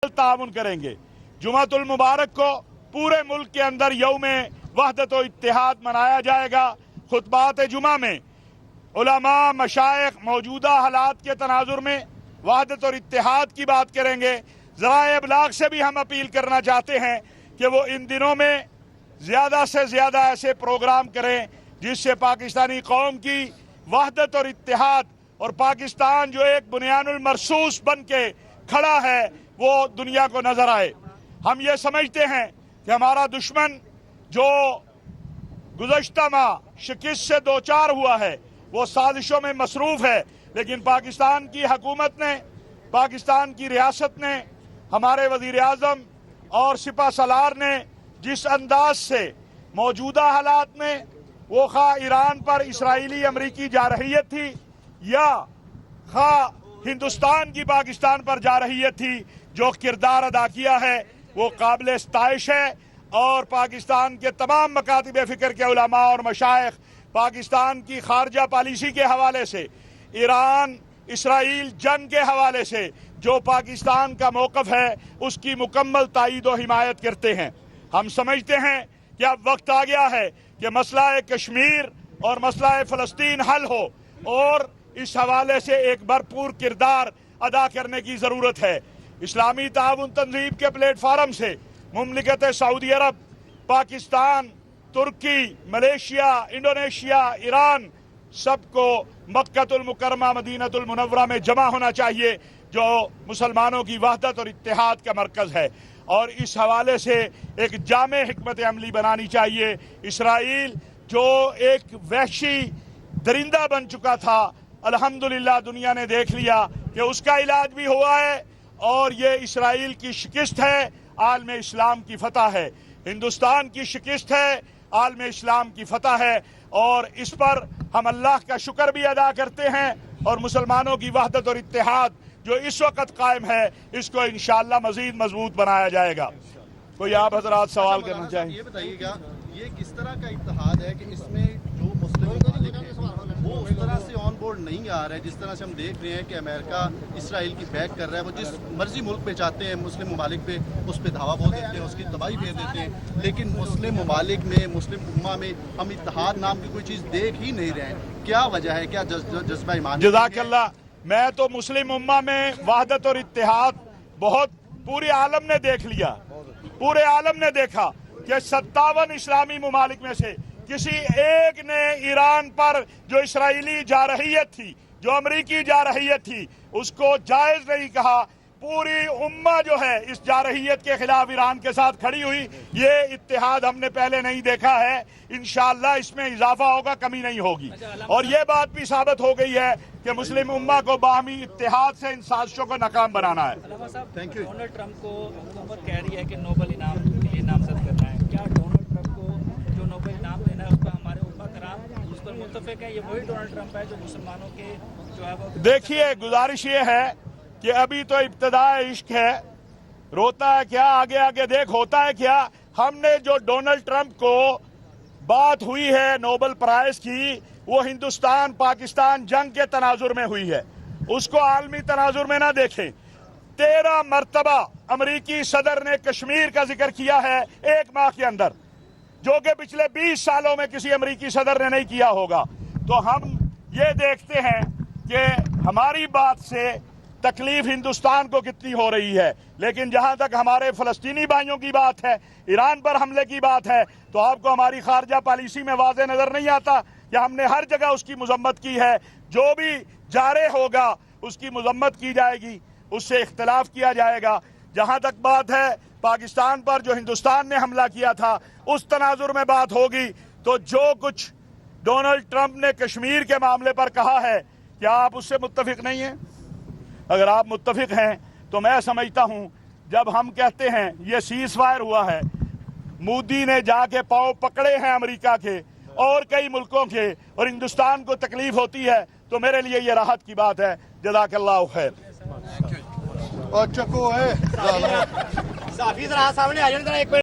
ताउन करेंगे। जुमातुल मुबारक को पूरे मुल्क के अंदर यौम वहदत व इत्तेहाद मनाया जाएगा। खुतबात जुमा में उलमा मशाइख मौजूदा हालात के तनाजुर में वहदत और इत्तेहाद की बात करेंगे। ज़राए इब्लाग से भी हम अपील करना चाहते हैं कि वो इन दिनों में ज़्यादा से ज़्यादा ऐसे प्रोग्राम करें जिससे पाकिस्तानी कौम की वहदत और इत्तेहाद और पाकिस्तान जो एक बुनियानुल मरसूस बन के खड़ा है वो दुनिया को नजर आए। हम ये समझते हैं कि हमारा दुश्मन जो गुज़श्ता माह शिकस्त से दो चार हुआ है वो साजिशों में मसरूफ़ है, लेकिन पाकिस्तान की हुकूमत ने, पाकिस्तान की रियासत ने, हमारे वज़ीर आज़म और सिपह सलार ने जिस अंदाज से मौजूदा हालात में वो खा ईरान पर इसराइली अमरीकी जारहियत थी या खा हिंदुस्तान की पाकिस्तान पर जारहियत थी, जो किरदार अदा किया है वो काबिल इस्ताइश है। और पाकिस्तान के तमाम मकातिब फ़िक्र के उलमा और मशाइख पाकिस्तान की खारजा पॉलिसी के हवाले से, ईरान इसराइल जंग के हवाले से जो पाकिस्तान का मौक़िफ़ है उसकी मुकम्मल तायीद व हिमायत करते हैं। हम समझते हैं कि अब वक्त आ गया है कि मसला कश्मीर और मसला फ़लस्तीन हल हो और इस हवाले से एक भरपूर किरदार अदा करने की ज़रूरत है। इस्लामी ताउन तंजीम के प्लेटफार्म से मुमलिकत सऊदी अरब, पाकिस्तान, तुर्की, मलेशिया, इंडोनेशिया, ईरान सबको मक्कतुल मुकर्रमा मदीनतुल मुनव्वरा में जमा होना चाहिए जो मुसलमानों की वहदत और इत्तेहाद का मरकज़ है, और इस हवाले से एक जामे हिकमत अमली बनानी चाहिए। इसराइल जो एक वहशी दरिंदा बन चुका था, अल्हम्दुलिल्लाह दुनिया ने देख लिया कि उसका इलाज भी हुआ है और ये इसराइल की शिकस्त है, आलम इस्लाम की फतह है। हिंदुस्तान की शिकस्त है, आलम इस्लाम की फतह है, और इस पर हम अल्लाह का शुक्र भी अदा करते हैं और मुसलमानों की वहदत और इत्तेहाद जो इस वक्त कायम है इसको इंशाअल्लाह मजीद मजबूत बनाया जाएगा। कोई आप हजरात सवाल करना चाहें? ये बताइएगा, ये किस तरह का इत्तेहाद है कि इसमें जो मुस्लिम ममालिक हैं वो उस तरह से ऑन बोर्ड नहीं आ रहा है जिस तरह से हम देख रहे हैं कि अमेरिका इसराइल की बैक कर रहा है। वो जिस मर्जी मुल्क पे चाहते हैं मुस्लिम ममालिक पे उस पर धावा बोल देते हैं, उसकी तबाही भेज देते हैं, लेकिन मुस्लिम ममालिक में, मुस्लिम उम्मा में हम इत्तेहाद नाम की कोई चीज़ देख ही नहीं रहे हैं। क्या वजह है? क्या जज्बा ईमान? जज़ाकल्लाह। मैं तो मुस्लिम उम्मा में वहदत और इत्तेहाद बहुत पूरे आलम ने देख लिया, पूरे आलम ने देखा कि 57 इस्लामी ममालिक में से किसी एक ने ईरान पर जो इसराइली जारहियत थी, जो अमरीकी जारहियत थी, उसको जायज़ नहीं कहा। पूरी उम्मा जो है इस जारहियत के खिलाफ ईरान के साथ खड़ी हुई। ये इत्तेहाद हमने पहले नहीं देखा है। इंशाअल्लाह इसमें इजाफा होगा, कमी नहीं होगी। और ये बात भी साबित हो गई है कि मुस्लिम उम्मा को बाहमी इत्तेहाद से इन साजिशों को नाकाम बनाना है। Thank you. डोनाल्ड ट्रंप को हुकूमत कह रही है कि नोबेल इनाम के लिए नामजद करना है। क्या डोनाल्ड ट्रंप को जो नोबेल इनाम देना है उस पर हमारे उम्मा कराम उस पर मुत्तफिक है? ये वही डोनाल्ड ट्रंप है जो मुसलमानों के जो है वो... देखिए, गुजारिश ये है कि अभी तो इब्तिदाए इश्क है, रोता है क्या, आगे आगे देख होता है क्या। हमने जो डोनाल्ड ट्रंप को बात हुई है नोबेल प्राइज की, वो हिंदुस्तान पाकिस्तान जंग के तनाजुर में हुई है, उसको आलमी तनाजुर में ना देखें। 13 मरतबा अमरीकी सदर ने कश्मीर का जिक्र किया है एक माह के अंदर, जो कि पिछले 20 सालों में किसी अमरीकी सदर ने नहीं किया होगा। तो हम ये देखते हैं कि हमारी बात से तकलीफ हिंदुस्तान को कितनी हो रही है, लेकिन जहां तक हमारे फ़लस्तीनी भाइयों की बात है, ईरान पर हमले की बात है, तो आपको हमारी खारजा पॉलिसी में वाज़े नज़र नहीं आता कि हमने हर जगह उसकी मज़म्मत की है। जो भी जारे होगा उसकी मज़म्मत की जाएगी, उससे इख्तिलाफ किया जाएगा। जहां तक बात है पाकिस्तान पर जो हिंदुस्तान ने हमला किया था उस तनाजुर में बात होगी, तो जो कुछ डोनाल्ड ट्रंप ने कश्मीर के मामले पर कहा है, क्या आप उससे मुत्तफिक नहीं हैं? अगर आप मुत्तफिक हैं तो मैं समझता हूं जब हम कहते हैं ये सीज़ फायर हुआ है, मोदी ने जाके पांव पकड़े हैं अमेरिका के और कई मुल्कों के, और हिंदुस्तान को तकलीफ होती है, तो मेरे लिए ये राहत की बात है। जज़ाकल्लाहु खैर। और चको है साफी जरा सामने आ जाए जरा एक